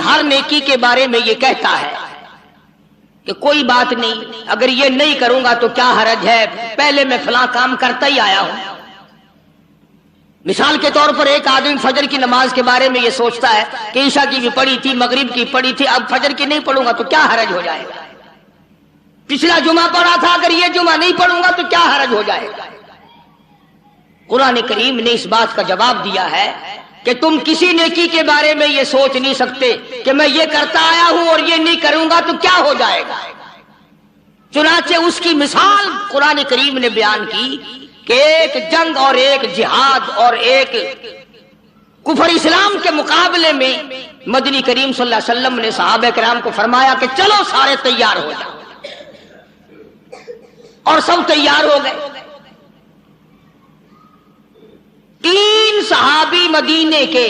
ہر نیکی کے بارے میں یہ کہتا ہے کہ کوئی بات نہیں، اگر یہ نہیں کروں گا تو کیا حرج ہے، پہلے میں فلاں کام کرتا ہی آیا ہوں۔ مثال کے طور پر ایک آدمی فجر کی نماز کے بارے میں یہ سوچتا ہے کہ عشاء کی بھی پڑھی تھی، مغرب کی پڑھی تھی، اب فجر کی نہیں پڑھوں گا تو کیا حرج ہو جائے گا، پچھلا جمعہ پڑھا تھا، اگر یہ جمعہ نہیں پڑھوں گا تو کیا حرج ہو جائے گا۔ قرآن کریم نے اس بات کا جواب دیا ہے کہ تم کسی نیکی کے بارے میں یہ سوچ نہیں سکتے کہ میں یہ کرتا آیا ہوں اور یہ نہیں کروں گا تو کیا ہو جائے گا۔ چنانچہ اس کی مثال قرآن کریم نے بیان کی کہ ایک جنگ اور ایک جہاد اور ایک کفر اسلام کے مقابلے میں مدنی کریم صلی اللہ علیہ وسلم نے صحابہ کرام کو فرمایا کہ چلو سارے تیار ہو جاؤ، اور سب تیار ہو گئے۔ 3 صحابی مدینے کے،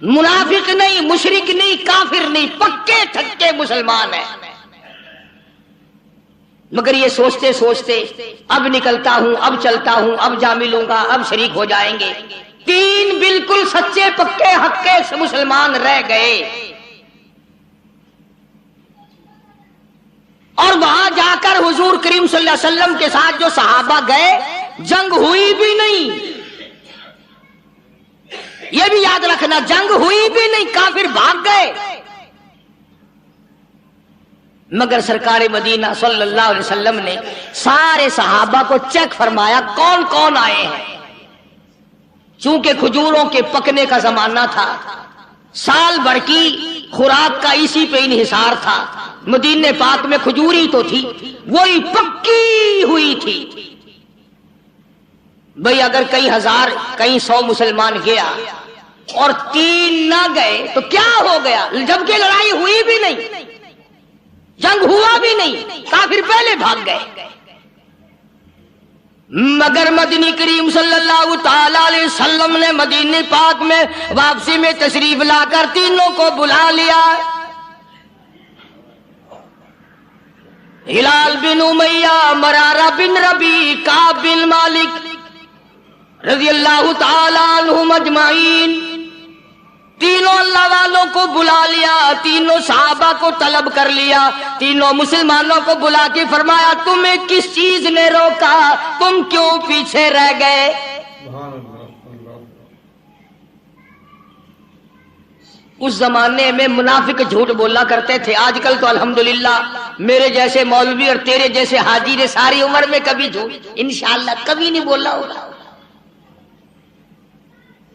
منافق نہیں، مشرک نہیں، کافر نہیں، پکے ٹھکے مسلمان ہیں، مگر یہ سوچتے سوچتے اب نکلتا ہوں، اب چلتا ہوں، اب جا ملوں گا، اب شریک ہو جائیں گے۔ 3 بالکل سچے پکے حقے سے مسلمان رہ گئے، اور وہاں جا کر حضور کریم صلی اللہ علیہ وسلم کے ساتھ جو صحابہ گئے، جنگ ہوئی بھی نہیں۔ یہ بھی یاد رکھنا، جنگ ہوئی بھی نہیں، کافر بھاگ گئے، مگر سرکار مدینہ صلی اللہ علیہ وسلم نے سارے صحابہ کو چیک فرمایا کون کون آئے ہیں۔ چونکہ کھجوروں کے پکنے کا زمانہ تھا، سال بھر کی خوراک کا اسی پہ انحصار تھا، مدینے پاک میں کھجوری تو تھی، وہی پکی ہوئی تھی۔ بھئی اگر کئی ہزار کئی 100 مسلمان گیا اور 3 نہ گئے تو کیا ہو گیا، جبکہ لڑائی ہوئی بھی نہیں، جنگ ہوا بھی نہیں، کافر پہلے بھاگ گئے۔ مگر مدنی کریم صلی اللہ تعالی علیہ وسلم نے مدینے پاک میں واپسی میں تشریف لا کر تینوں کو بلا لیا۔ ہلال بن امیہ، مرارہ بن ربیع، کعب بن مالک رضی اللہ تعالی عنہم اجمعین، تینوں اللہ والوں کو بلا لیا، تینوں صحابہ کو طلب کر لیا، تینوں مسلمانوں کو بلا کے فرمایا تمہیں کس چیز نے روکا، تم کیوں پیچھے رہ گئے؟ اس زمانے میں منافق جھوٹ بولا کرتے تھے، آج کل تو الحمدللہ میرے جیسے مولوی اور تیرے جیسے حاجی نے ساری عمر میں کبھی جھوٹ انشاءاللہ کبھی نہیں بولا ہوگا۔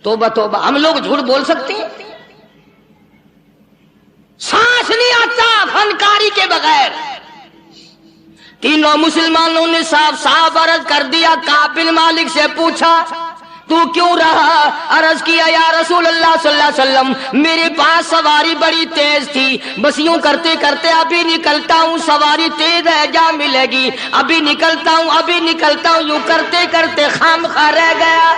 توبہ توبہ، ہم لوگ جھوٹ بول سکتے ہیں؟ سانس نہیں آتا فنکاری کے بغیر۔ تینوں مسلمانوں نے صاف صاف عرض کر دیا، کعب بن مالک سے پوچھا تو کیوں رہا؟ عرض کیا یا رسول اللہ صلی اللہ علیہ وسلم میرے پاس سواری بڑی تیز تھی، بس یوں کرتے کرتے ابھی نکلتا ہوں، سواری تیز ہے جا ملے گی، ابھی نکلتا ہوں ابھی نکلتا ہوں، یوں کرتے کرتے خامخواہ رہ گیا۔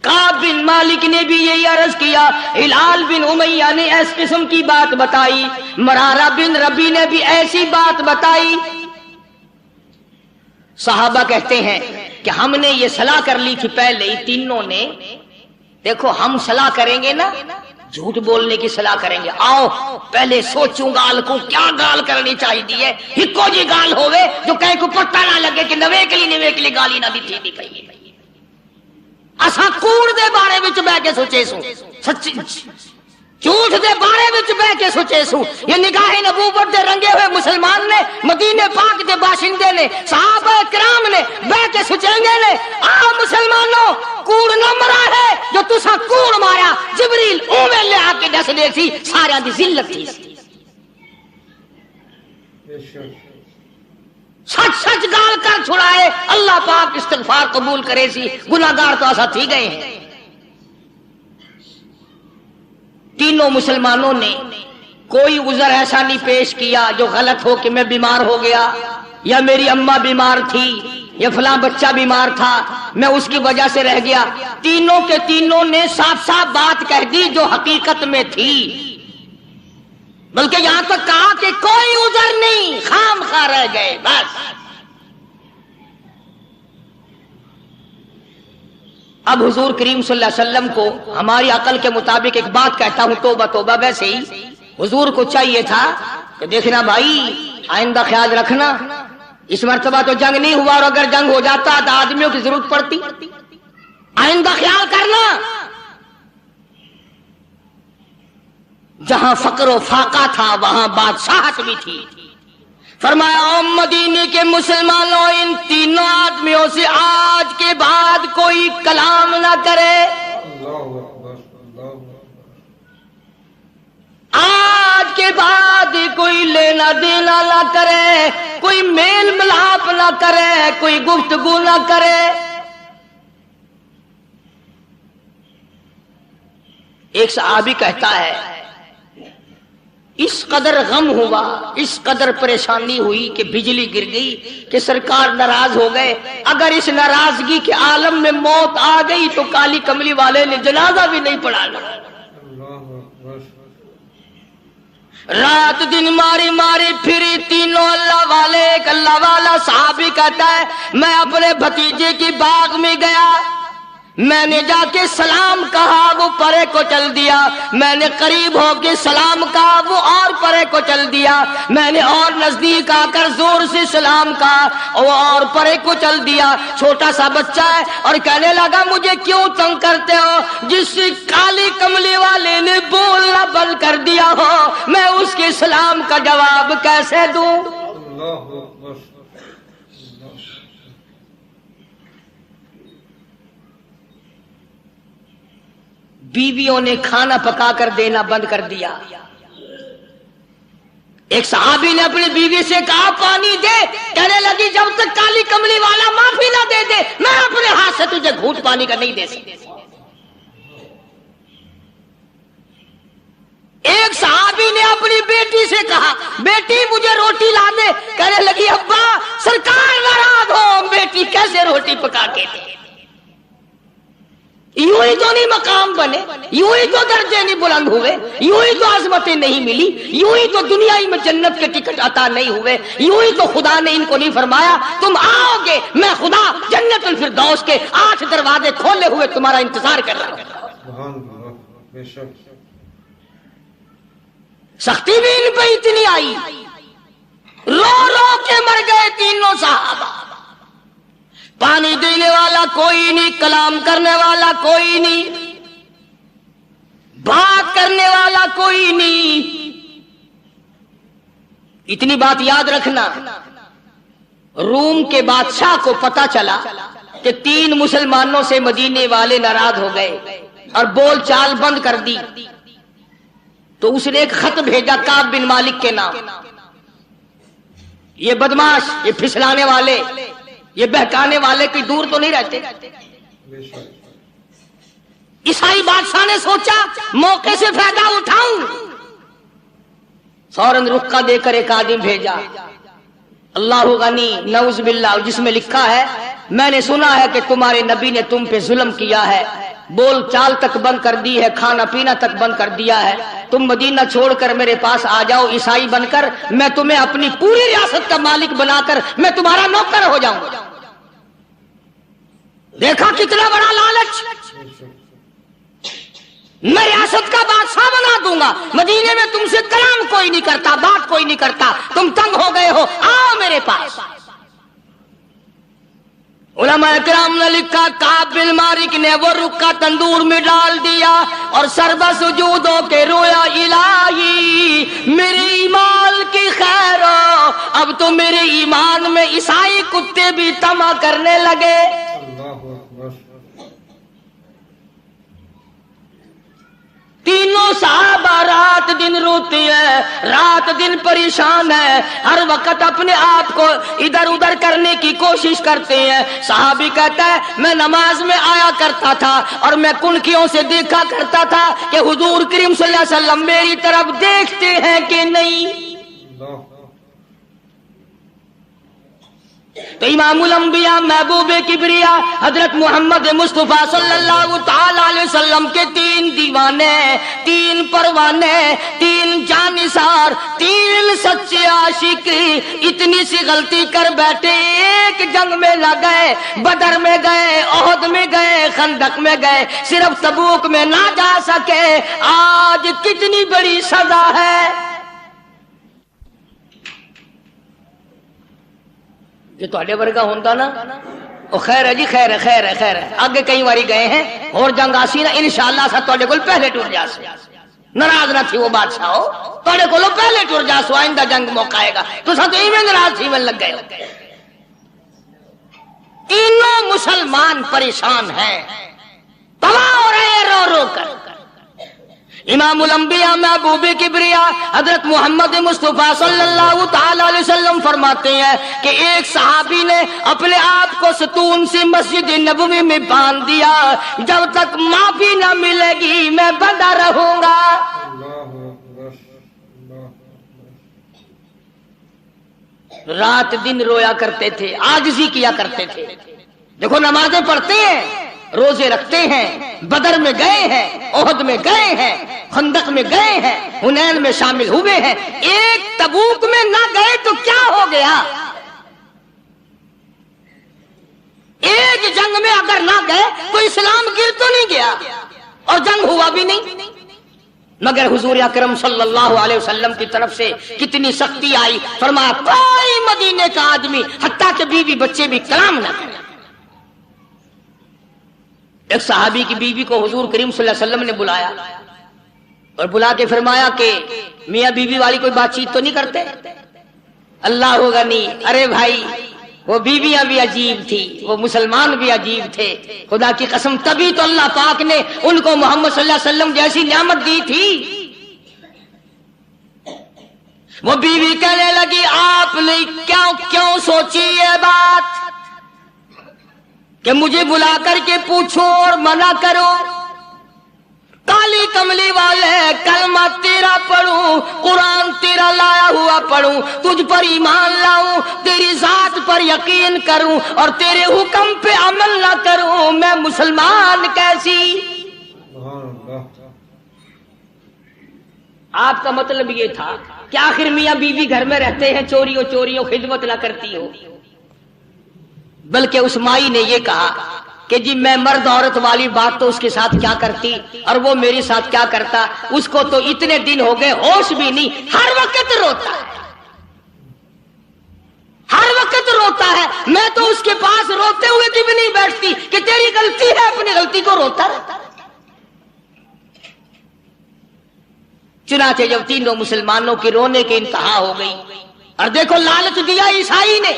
کعب بن مالک نے بھی یہی عرض کیا، ہلال بن امیہ نے اس قسم کی بات بتائی، مرارہ بن ربیع نے بھی ایسی بات بتائی۔ صحابہ کہتے ہیں کہ ہم نے یہ صلاح کر لی تھی پہلے ہی تینوں نے، دیکھو ہم صلاح کریں گے نا، جھوٹ بولنے کی صلاح کریں گے، آؤ پہلے سوچوں گال کو کیا گال کرنی چاہیے، ہکو جی گال ہوئے جو کہیں کو پتہ نہ لگے کہ نوے کے لیے گالی نہ دیتی دی پئی اسا کوڑ دے بارے وچ بہ کے سوچے سو، سچی جھوٹ دے بارے وچ بہ کے سوچے سو، یہ نگاہ نبوت دے رنگے ہوئے مسلمان نے، مدینے پاک دے باشندے نے، صحابہ کرام نے بہ کے سوچیں گے نے، آ مسلمانوں کوڑ نہ مرا ہے جو تسا کوڑ مارا، جبریل اوے لے آ کے دس دے سی سارے دی ذلت تھی، سچ سچ گال کر چھڑائے، اللہ پاک استغفار قبول کرے سی، گناہگار تو ایسا تھی گئے ہیں۔ تینوں مسلمانوں نے کوئی عذر ایسا نہیں پیش کیا جو غلط ہو کہ میں بیمار ہو گیا، یا میری اماں بیمار تھی، یا فلاں بچہ بیمار تھا میں اس کی وجہ سے رہ گیا۔ تینوں کے تینوں نے صاف صاف بات کہہ دی جو حقیقت میں تھی، بلکہ یہاں تک کہا کہ کوئی عذر نہیں، خام خواہ رہ گئے بس۔ اب حضور کریم صلی اللہ علیہ وسلم کو ہماری عقل کے مطابق ایک بات کہتا ہوں، توبہ توبہ، ویسے ہی حضور کو چاہیے تھا کہ دیکھنا بھائی آئندہ خیال رکھنا، اس مرتبہ تو جنگ نہیں ہوا، اور اگر جنگ ہو جاتا تو آدمیوں کی ضرورت پڑتی، آئندہ خیال کرنا۔ جہاں فقر و فاقہ تھا وہاں بادشاہت بھی تھی۔ فرمایا او مدینے کے مسلمانوں، ان تینوں آدمیوں سے آج کے بعد کوئی کلام نہ کرے، آج کے بعد کوئی لینا دینا نہ کرے، کوئی میل ملاپ نہ کرے، کوئی گفتگو نہ کرے۔ ایک صحابی کہتا ہے اس قدر غم ہوا، اس قدر پریشانی ہوئی کہ بجلی گر گئی کہ سرکار ناراض ہو گئے، اگر اس ناراضگی کے عالم میں موت آ گئی تو کالی کملی والے نے جنازہ بھی نہیں پڑھانا۔ رات دن ماری ماری پھری تینوں اللہ والے، ایک اللہ والا صحابی کہتا ہے میں اپنے بھتیجے کی باغ میں گیا، میں نے جا کے سلام کہا، وہ پرے کو چل دیا، میں نے قریب ہو کے سلام کہا، وہ اور پرے کو چل دیا، میں نے اور نزدیک آ کر زور سے سلام کہا، وہ اور پرے کو چل دیا۔ چھوٹا سا بچہ ہے اور کہنے لگا مجھے کیوں تنگ کرتے ہو، جس کالی کملی والے نے بولنا بند کر دیا ہو میں اس کے سلام کا جواب کیسے دوں؟ بیویوں نے کھانا پکا کر دینا بند کر دیا۔ ایک صحابی نے اپنی بیوی سے کہا پانی دے، کہنے لگی جب تک کالی کملی والا معافی نہ دے دے میں اپنے ہاتھ سے تجھے گھونٹ پانی کا نہیں دے سکتی۔ ایک صحابی نے اپنی بیٹی سے کہا بیٹی مجھے روٹی لا دے، کہنے لگی ابا سرکار ناراض ہو، بیٹی کیسے روٹی پکا کے دے؟ یوں ہی تو نہیں مقام بنے، یوں ہی تو درجے نہیں بلند ہوئے، یوں ہی تو عظمتیں نہیں ملی، یوں ہی تو دنیا میں جنت کے ٹکٹ عطا نہیں ہوئے، یوں ہی تو خدا نے ان کو نہیں فرمایا تم آؤ گے میں خدا جنت الفردوس کے 8 دروازے کھولے ہوئے تمہارا انتظار کر رہا ہوں۔ سختی بھی ان پہ اتنی آئی، رو رو کے مر گئے تینوں صحابہ۔ پانی دینے والا کوئی نہیں، کلام کرنے والا کوئی نہیں، بات کرنے والا کوئی نہیں۔ اتنی بات یاد رکھنا، روم کے بادشاہ کو پتا چلا کہ 3 مسلمانوں سے مدینے والے ناراض ہو گئے اور بول چال بند کر دی، تو اس نے ایک خط بھیجا کعب بن مالک کے نام، یہ بدماش، یہ پھسلانے والے، یہ بہکانے والے کوئی دور تو نہیں رہتے۔ عیسائی بادشاہ نے سوچا موقع سے فائدہ اٹھاؤں، فوراً رخا دے کر ایک آدمی بھیجا، اللہ غنی نعوذ باللہ، جس میں لکھا ہے میں نے سنا ہے کہ تمہارے نبی نے تم پہ ظلم کیا ہے، بول چال تک بند کر دی ہے، کھانا پینا تک بند کر دیا ہے، تم مدینہ چھوڑ کر میرے پاس آ جاؤ عیسائی بن کر، میں تمہیں اپنی پوری ریاست کا مالک بنا کر میں تمہارا نوکر ہو جاؤں گا۔ دیکھا کتنا بڑا لالچ، میں ریاست کا بادشاہ بنا دوں گا، مدینے میں تم سے کلام کوئی نہیں کرتا، بات کوئی نہیں کرتا، تم تنگ ہو گئے ہو، آؤ میرے پاس۔ علماء کرام نے لکھا کعب بن مالک نے وہ رکا تندور میں ڈال دیا اور سربا سجود ہو کے رویا الہی میرے ایمان کی خیر ہو، اب تو میرے ایمان میں عیسائی کتے بھی طمع کرنے لگے۔ تینوں صحابہ رات دن روتے ہیں، رات دن پریشان ہے، ہر وقت اپنے آپ کو ادھر ادھر کرنے کی کوشش کرتے ہیں۔ صحابی کہتا ہے میں نماز میں آیا کرتا تھا اور میں کنکھیوں سے دیکھا کرتا تھا کہ حضور کریم صلی اللہ علیہ وسلم میری طرف دیکھتے ہیں کہ نہیں۔ تو امام الانبیاء محبوب کبریا حضرت محمد مصطفیٰ صلی اللہ تعالی علیہ وسلم کے 3 دیوانے، 3 پروانے، 3 تین جانثار، تین سچے عاشق اتنی سی غلطی کر بیٹھے، ایک جنگ میں نہ گئے، بدر میں گئے، احد میں گئے، خندق میں گئے، صرف تبوک میں نہ جا سکے، آج کتنی بڑی سزا ہے۔ یہ تھوڑے ورگا ہوندا نا، او خیر ہے جی، خیر ہے، خیر ہے، خیر ہے، آگے کئی باری گئے ہیں اور جنگ آسی نا، انشاءاللہ سا تھوڑے کول پہلے ٹر جا سو، ناراض نہ تھی وہ بادشاہ ہو، تھوڑے کولو پہلے ٹر جا سو، آئندہ جنگ موقع آئے گا تو سا تو ایویں ناراض تھی میں لگ گئے ہو۔ تینوں مسلمان پریشان ہیں، تباہ ہو رہے ہیں رو رو کر۔ امام الانبیاء محبوب کبریا حضرت محمد مصطفیٰ صلی اللہ تعالی علیہ وسلم فرماتے ہیں کہ ایک صحابی نے اپنے آپ کو ستون سے مسجد نبوی میں باندھ دیا، جب تک معافی نہ ملے گی میں بندہ رہوں گا۔ رات دن رویا کرتے تھے، عاجزی کیا کرتے تھے۔ دیکھو نمازیں پڑھتے ہیں، روزے رکھتے ہیں، بدر میں گئے ہیں، احد میں گئے ہیں، خندق میں گئے ہیں، حنین میں شامل ہوئے ہیں، ایک تبوک میں نہ گئے تو کیا ہو گیا؟ ایک جنگ میں اگر نہ گئے تو اسلام گر تو نہیں گیا اور جنگ ہوا بھی نہیں، مگر حضور اکرم صلی اللہ علیہ وسلم کی طرف سے کتنی سختی آئی، فرمایا کوئی مدینے کا آدمی حتیٰ کہ بیوی بچے بھی کلام نہ کرے۔ ایک صحابی کی بیوی کو حضور کریم صلی اللہ علیہ وسلم نے بلایا اور بلا کے فرمایا کہ میاں بیوی والی کوئی بات چیت تو نہیں کرتے؟ اللہ ہوگا نہیں، ارے بھائی وہ بیویاں بھی عجیب تھی، وہ مسلمان بھی عجیب تھے، خدا کی قسم تبھی تو اللہ پاک نے ان کو محمد صلی اللہ علیہ وسلم جیسی نعمت دی تھی۔ وہ بیوی کہنے لگی آپ نے کیوں سوچی یہ بات کہ مجھے بلا کر کے پوچھو اور منع کرو؟ کالی کملی والے کلمہ تیرا پڑھوں، قرآن تیرا لایا ہوا پڑھوں، تجھ پر ایمان لاؤں، تیری ذات پر یقین کروں اور تیرے حکم پہ عمل نہ کروں، میں مسلمان کیسی؟ آپ کا مطلب یہ تھا کہ آخر میاں بیوی گھر میں رہتے ہیں، چوریوں خدمت نہ کرتی ہو، بلکہ اس مائی نے یہ کہا کہ جی میں مرد عورت والی بات تو اس کے ساتھ کیا کرتی اور وہ میرے ساتھ کیا کرتا، اس کو تو اتنے دن ہو گئے ہوش بھی نہیں، ہر وقت روتا ہے، ہر وقت روتا ہے، میں تو اس کے پاس روتے ہوئے بھی نہیں بیٹھتی کہ تیری غلطی ہے، اپنی غلطی کو روتا رہتا۔ چنانچہ جب تینوں مسلمانوں کی رونے کی انتہا ہو گئی اور دیکھو لالچ دیا عیسائی نے،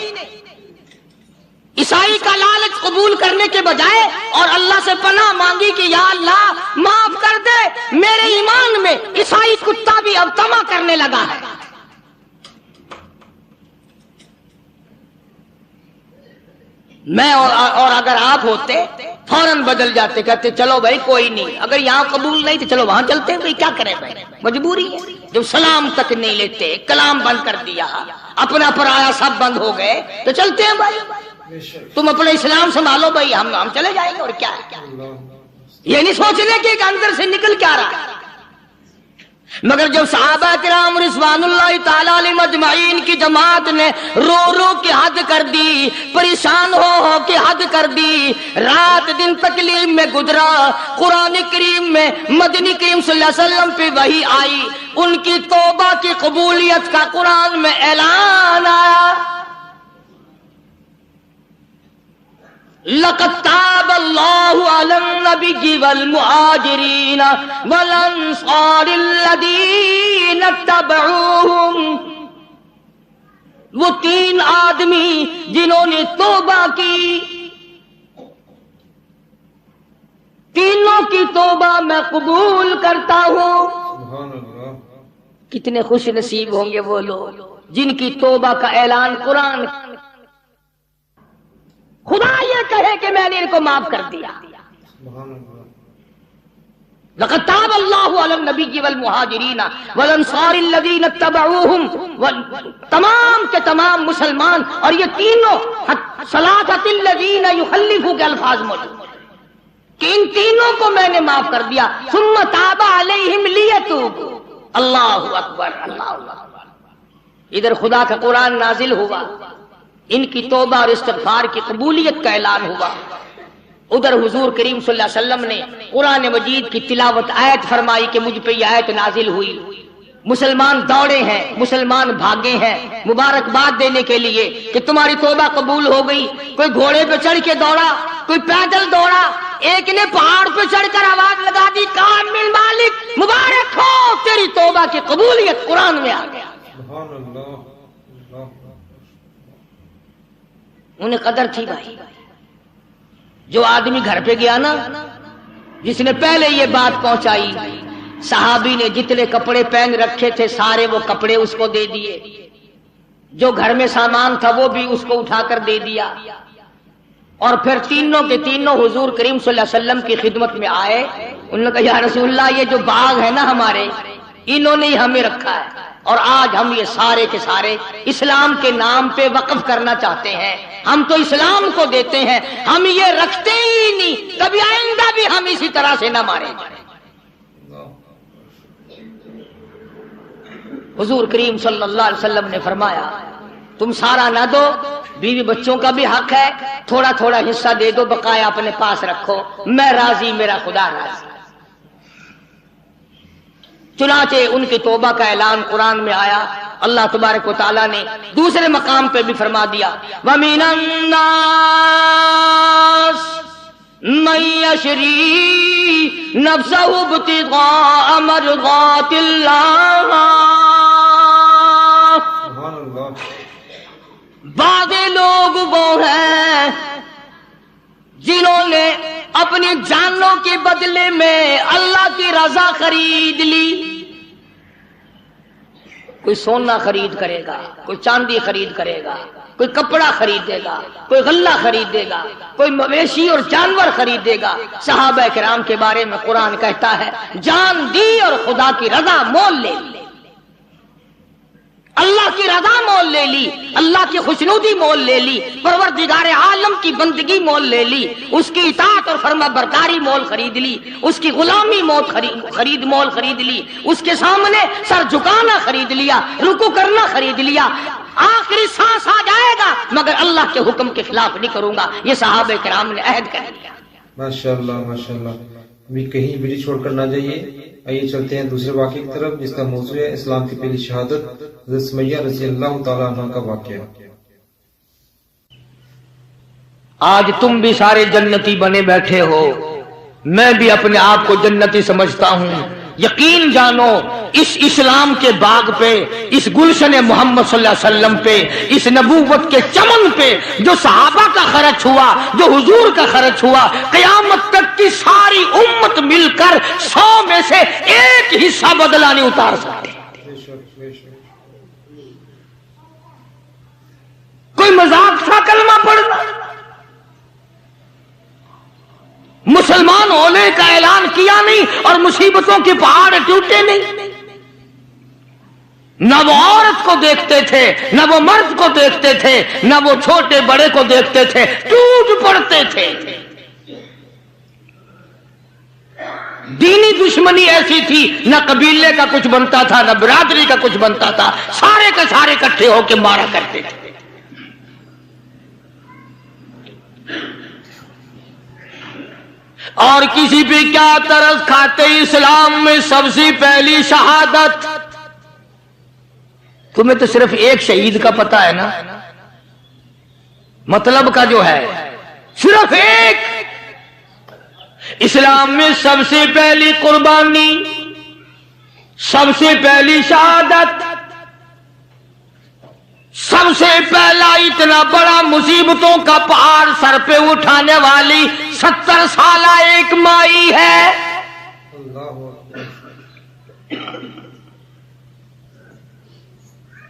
عیسائی کا لالچ قبول کرنے کے بجائے اور اللہ سے پناہ مانگی کہ یا اللہ معاف کر دے، میرے ایمان میں عیسائی کتا بھی اب طمع کرنے لگا ہے۔ میں اور اگر آپ ہوتے فوراً بدل جاتے، کہتے چلو بھائی کوئی نہیں، اگر یہاں قبول نہیں تو چلو وہاں چلتے ہیں، بھائی کیا کریں بھائی، مجبوری ہے۔ جب سلام تک نہیں لیتے، کلام بند کر دیا، اپنا پرایا سب بند ہو گئے تو چلتے ہیں بھائی، تم اپنا اسلام سنبھالو بھائی، ہم چلے جائیں گے، اور کیا ہے، یہ نہیں سوچنے کہ ایک اندر سے نکل کیا رہا ہے۔ مگر جب صحابہ کرام رضوان اللہ تعالی علیہم اجمعین کی جماعت نے رو رو کے حد کر دی، پریشان ہو کے حد کر دی، رات دن تکلیف میں گزرا، قرآن کریم میں مدنی کریم صلی اللہ علیہ وسلم پہ وحی آئی، ان کی توبہ کی قبولیت کا قرآن میں اعلان آیا، لقد تاب اللہ علی النبی والمہاجرین والانصار الذین اتبعوہم، وہ تین آدمی جنہوں نے توبہ کی، تینوں کی توبہ میں قبول کرتا ہوں۔ کتنے خوش نصیب ہوں گے وہ لوگ جن کی توبہ کا اعلان قرآن، خدا یہ کہے کہ میں نے ان کو معاف کر دیا۔ لقد تاب اللہ علی النبی والمہاجرین والانصار الذین اتبعوہم، تمام کے تمام مسلمان، اور یہ تینوں ثلاثۃ الذین یخلفوا کے الفاظ موجود کہ ان تینوں کو میں نے معاف کر دیا۔ ثم تاب علیہم لیتوبوا، اللہ اکبر اللہ اکبر. ادھر خدا کا قرآن نازل ہوا، ان کی توبہ اور استغفار کی قبولیت کا اعلان ہوا. ادھر حضور کریم صلی اللہ علیہ وسلم نے قرآن مجید کی تلاوت آیت فرمائی کہ مجھ پہ یہ آیت نازل ہوئی. مسلمان دوڑے ہیں، مسلمان بھاگے ہیں مبارکباد دینے کے لیے کہ تمہاری توبہ قبول ہو گئی. کوئی گھوڑے پہ چڑھ کے دوڑا، کوئی پیدل دوڑا، ایک نے پہاڑ پہ چڑھ کر آواز لگا دی کامل مالک مبارک ہو تیری توبہ کی قبولیت قرآن میں آ گیا. انہیں قدر تھی بھائی. جو آدمی گھر پہ گیا نا، جس نے پہلے یہ بات پہنچائی، صحابی نے جتنے کپڑے پہن رکھے تھے سارے وہ کپڑے اس کو دے دیے، جو گھر میں سامان تھا وہ بھی اس کو اٹھا کر دے دیا. اور پھر تینوں کے تینوں حضور کریم صلی اللہ علیہ وسلم کی خدمت میں آئے. انہوں نے کہا یا رسول اللہ یہ جو باغ ہے نا ہمارے، انہوں نے ہی ہمیں رکھا ہے اور آج ہم یہ سارے کے سارے اسلام کے نام پہ وقف کرنا چاہتے ہیں. ہم تو اسلام کو دیتے ہیں، ہم یہ رکھتے ہی نہیں، کبھی آئندہ بھی ہم اسی طرح سے نہ ماریں جائیں. حضور کریم صلی اللہ علیہ وسلم نے فرمایا تم سارا نہ دو، بیوی بچوں کا بھی حق ہے، تھوڑا تھوڑا حصہ دے دو، بقایا اپنے پاس رکھو، میں راضی میرا خدا راضی. چنانچہ ان کی توبہ کا اعلان قرآن میں آیا. اللہ تبارک و تعالیٰ نے دوسرے مقام پہ بھی فرما دیا وَمِنَ النَّاسِ مَن يَشْرِي نَفْسَهُ ابْتِغَاءَ مَرْضَاتِ اللَّهِ. بعض لوگ وہ ہیں جنہوں نے اپنی جانوں کے بدلے میں اللہ کی رضا خرید لی. کوئی سونا خرید کرے گا، کوئی چاندی خرید کرے گا، کوئی کپڑا خریدے گا، کوئی غلہ خریدے گا، کوئی مویشی اور جانور خریدے گا. صحابہ کرام کے بارے میں قرآن کہتا ہے جان دی اور خدا کی رضا مول لے لی. اللہ کی رضا مول لے لی، اللہ کی خوشنودی مول لے لی، پروردگار عالم کی بندگی مول لے لی، اس کی اطاعت اور فرما برداری مول خرید لی، اس کی غلامی مول خرید لی، اس کے سامنے سر جھکانا خرید لیا، رکوع کرنا خرید لیا. آخری سانس آ جائے گا مگر اللہ کے حکم کے خلاف نہیں کروں گا. یہ صحابہ کرام نے عہد کر لیا. ماشاءاللہ ماشاءاللہ. ابھی کہیں بیڑی چھوڑ کر نہ جائیے، آئیے چلتے ہیں دوسرے واقعے کی طرف جس کا موضوع ہے اسلام کی پہلی شہادت، حضرت سمیہ رضی اللہ تعالیٰ عنہ کا واقعہ. آج تم بھی سارے جنتی بنے بیٹھے ہو، میں بھی اپنے آپ کو جنتی سمجھتا ہوں. یقین جانو اس اسلام کے باغ پہ، اس گلشن محمد صلی اللہ علیہ وسلم پہ، اس نبوت کے چمن پہ جو صحابہ کا خرچ ہوا، جو حضور کا خرچ ہوا، قیامت تک کی ساری امت مل کر 100 میں سے ایک حصہ بدلہ نہیں اتار سکتے. کوئی مذاق تھا کلمہ پڑھنا؟ مسلمان ہونے کا اعلان کیا نہیں اور مصیبتوں کے پہاڑ ٹوٹے نہیں. نہ وہ عورت کو دیکھتے تھے، نہ وہ مرد کو دیکھتے تھے، نہ وہ چھوٹے بڑے کو دیکھتے تھے، ٹوٹ پڑتے تھے. دینی دشمنی ایسی تھی، نہ قبیلے کا کچھ بنتا تھا، نہ برادری کا کچھ بنتا تھا، سارے کے سارے اکٹھے ہو کے مارا کرتے تھے. اور کسی پہ کیا ترس کھاتے اسلام میں سب سے پہلی شہادت. تمہیں تو صرف ایک شہید کا پتہ ہے نا، مطلب کا جو ہے صرف ایک. اسلام میں سب سے پہلی قربانی، سب سے پہلی شہادت، سب سے پہلا اتنا بڑا مصیبتوں کا پہاڑ سر پہ اٹھانے والی 70 سالہ ایک مائی ہے.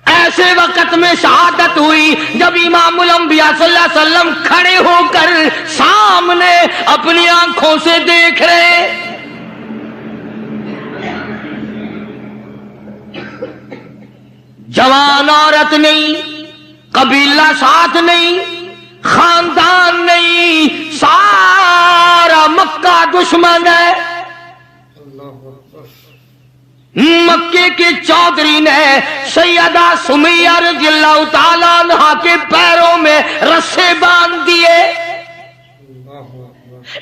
ایسے وقت میں شہادت ہوئی جب امام الانبیاء صلی اللہ علیہ وسلم کھڑے ہو کر سامنے اپنی آنکھوں سے دیکھ رہے. جوان عورت نہیں، قبیلہ ساتھ نہیں، خاندان نہیں، سارا مکہ دشمن ہے. مکہ مکے کے چودھری نے سیدہ سمیہ رضی اللہ تعالیٰ عنہا کے پیروں میں رسے باندھ دیے،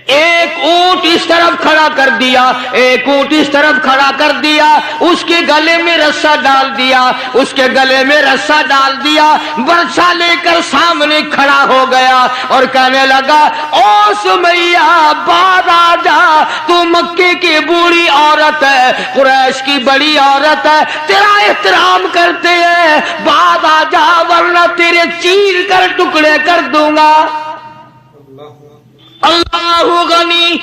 ایک اونٹ اس طرف کھڑا کر دیا، ایک اونٹ اس طرف کھڑا کر دیا، اس کے گلے میں رسا ڈال دیا، اس کے گلے میں رسا ڈال دیا، برچھا لے کر سامنے کھڑا ہو گیا اور کہنے لگا او سمیہ بعد آ جا، تو مکے کی بوڑھی عورت ہے، قریش کی بڑی عورت ہے، تیرا احترام کرتے ہیں، بعد آ جا ورنہ تیرے چیر کر ٹکڑے کر دوں گا۔ اللہ غنی،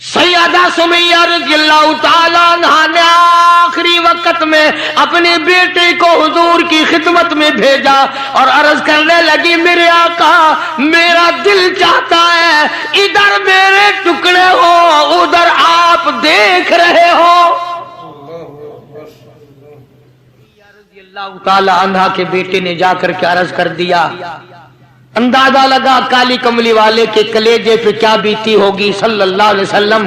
سیدہ سمیہ رضی اللہ تعالیٰ عنہا نے آخری وقت میں اپنے بیٹے کو حضور کی خدمت میں بھیجا اور عرض کرنے لگی میرے آقا میرا دل چاہتا ہے ادھر میرے ٹکڑے ہو ادھر آپ دیکھ رہے ہو۔ رضی اللہ تعالیٰ عنہا کے بیٹے نے جا کر کے عرض کر دیا، اندازہ لگا کالی کملی والے کے کلیجے پہ کیا بیتی ہوگی صلی اللہ علیہ وسلم۔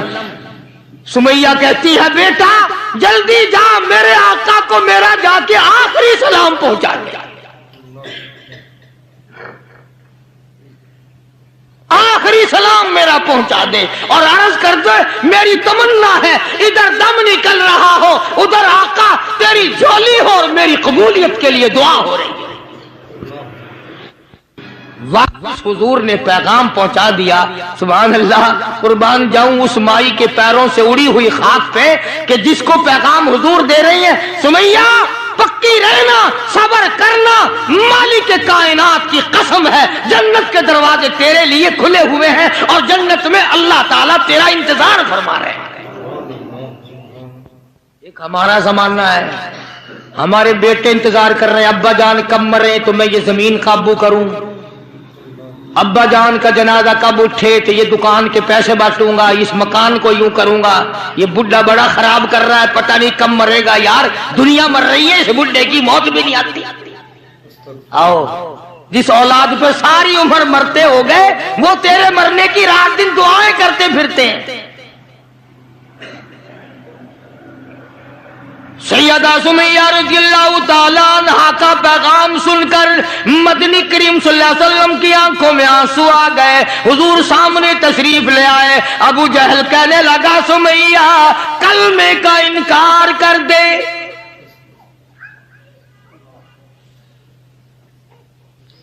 سمیہ کہتی ہے بیٹا جلدی جا میرے آقا کو میرا جا کے آخری سلام پہنچا دے، آخری سلام میرا پہنچا دے اور عرض کر دے میری تمنا ہے ادھر دم نکل رہا ہو ادھر آقا تیری جھولی ہو اور میری قبولیت کے لیے دعا ہو رہی ہے۔ واپس حضور نے پیغام پہنچا دیا، سبحان اللہ، قربان جاؤں اس مائی کے پیروں سے اڑی ہوئی خاک پہ کہ جس کو پیغام حضور دے رہی ہیں، سمیہ پکی رہنا، صبر کرنا، مالک کائنات کی قسم ہے جنت کے دروازے تیرے لیے کھلے ہوئے ہیں اور جنت میں اللہ تعالیٰ تیرا انتظار فرما رہے ہیں۔ ایک ہمارا زمانہ ہے، ہمارے بیٹے انتظار کر رہے ہیں ابا جان کب مرے تو میں یہ زمین قابو کروں، ابا جان کا جنازہ کب اٹھے تو یہ دکان کے پیسے بانٹوں گا، اس مکان کو یوں کروں گا، یہ بڈھا بڑا خراب کر رہا ہے پتہ نہیں کب مرے گا۔ یار دنیا مر رہی ہے، اس بڈھے کی موت بھی نہیں آتی۔ آؤ جس اولاد پہ ساری عمر مرتے ہو گئے وہ تیرے مرنے کی رات دن دعائیں کرتے پھرتے ہیں۔ سیدہ سمیہ رضی اللہ تعالیٰ عنہا کا پیغام سن کر مدنی کریم صلی اللہ علیہ وسلم کی آنکھوں میں آنسو آ گئے، حضور سامنے تشریف لے آئے۔ ابو جہل کہنے لگا سمیہ کلمے کا انکار کر دے۔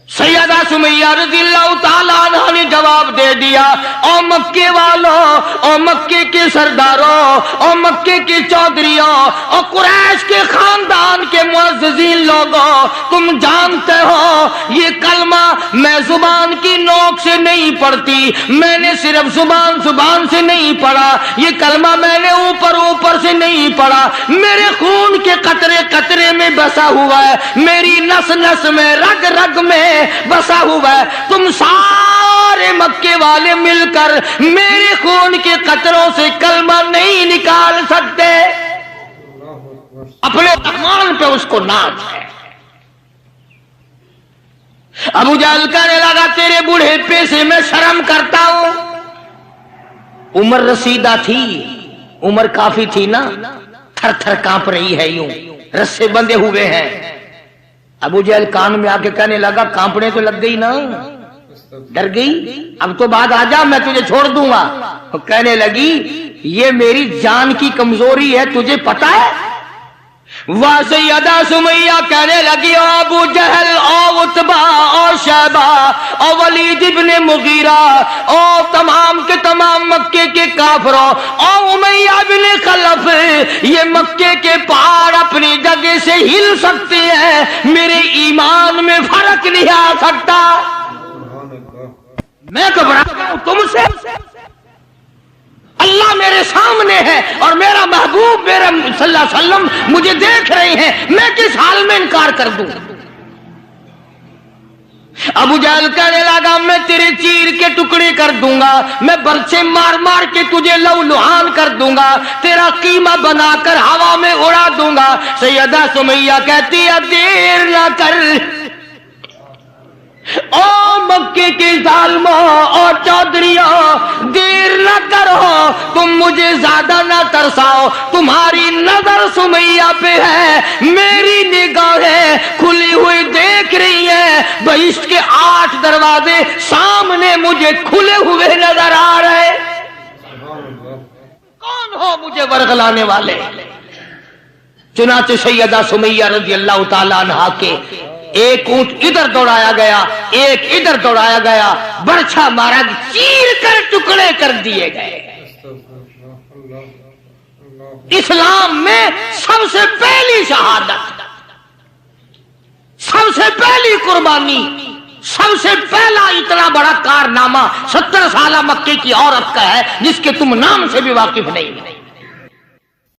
سیدہ سمیہ رضی اللہ تعالیٰ عنہ نے جواب دے دیا، او مکے والوں، او مکے کے سرداروں، او مکے کے چودھریوں، او قریش کے خاندان کے معززین لوگوں، تم جانتے ہو یہ کلمہ میں زبان کی نوک سے نہیں پڑھتی، میں نے صرف زبان سے نہیں پڑھا، یہ کلمہ میں نے اوپر سے نہیں پڑھا، میرے خون کے قطرے قطرے میں بسا ہوا ہے، میری نس نس میں رگ رگ میں بسا ہوا ہے، تم سارے مکے والے مل کر میرے خون کے قطروں سے کلمہ نہیں نکال سکتے۔ اپنے رحمان پہ اس کو ناز ہے۔ ابو جہل کہنے لگا تیرے بوڑھے پے سے میں شرم کرتا ہوں، عمر رسیدہ تھی، عمر کافی تھی نا، تھر تھر کانپ رہی ہے، یوں رسے بندھے ہوئے ہیں۔ ابو جہل کان میں آ کے کہنے لگا کانپنے تو لگ گئی نا، ڈر گئی، اب تو بعد آ جا میں تجھے چھوڑ دوں گا۔ کہنے لگی یہ میری جان کی کمزوری ہے تجھے پتا ہے؟ سیدہ سمیہ کہنے لگی او ابو جہل، او عتبہ، او شیبہ، او ولید ابن مغیرہ، او تمام کے تمام مکے کے کافروں، او امیہ بن خلف، یہ مکے کے پہاڑ اپنی جگہ سے ہل سکتے ہیں، میرے ایمان میں فرق نہیں آ سکتا، میں گھبراتا ہوں تم سے، اللہ میرے سامنے ہے اور میرا محبوب میرا صلی اللہ علیہ وسلم مجھے دیکھ رہے ہیں، میں کس حال میں انکار کر دوں؟ ابو جہل کہنے لگا میں تیرے چیر کے ٹکڑے کر دوں گا، میں برچے مار مار کے تجھے لو لہان کر دوں گا، تیرا قیمہ بنا کر ہوا میں اڑا دوں گا۔ سیدہ سمیہ کہتی ہے دیر نہ کر، او مکے کے ظالموں اور چودھریوں، دیر نہ کرو، تم مجھے زیادہ نہ ترساؤ، تمہاری نظر سمیہ پہ ہے میری نگاہیں کھلی ہوئی دیکھ رہی ہیں، بہشت کے 8 دروازے سامنے مجھے کھلے ہوئے نظر آ رہے، کون ہو مجھے ورغلانے والے؟ چنانچہ سیدہ سمیہ رضی اللہ تعالی عنہا کے ایک اونٹ ادھر دوڑایا گیا، ایک ادھر دوڑایا گیا، برچھا مارا، چیر کر ٹکڑے کر دیے گئے۔ اسلام میں سب سے پہلی شہادت، سب سے پہلی قربانی، سب سے پہلا اتنا بڑا کارنامہ 70 سالہ مکے کی عورت کا ہے جس کے تم نام سے بھی واقف نہیں ہیں۔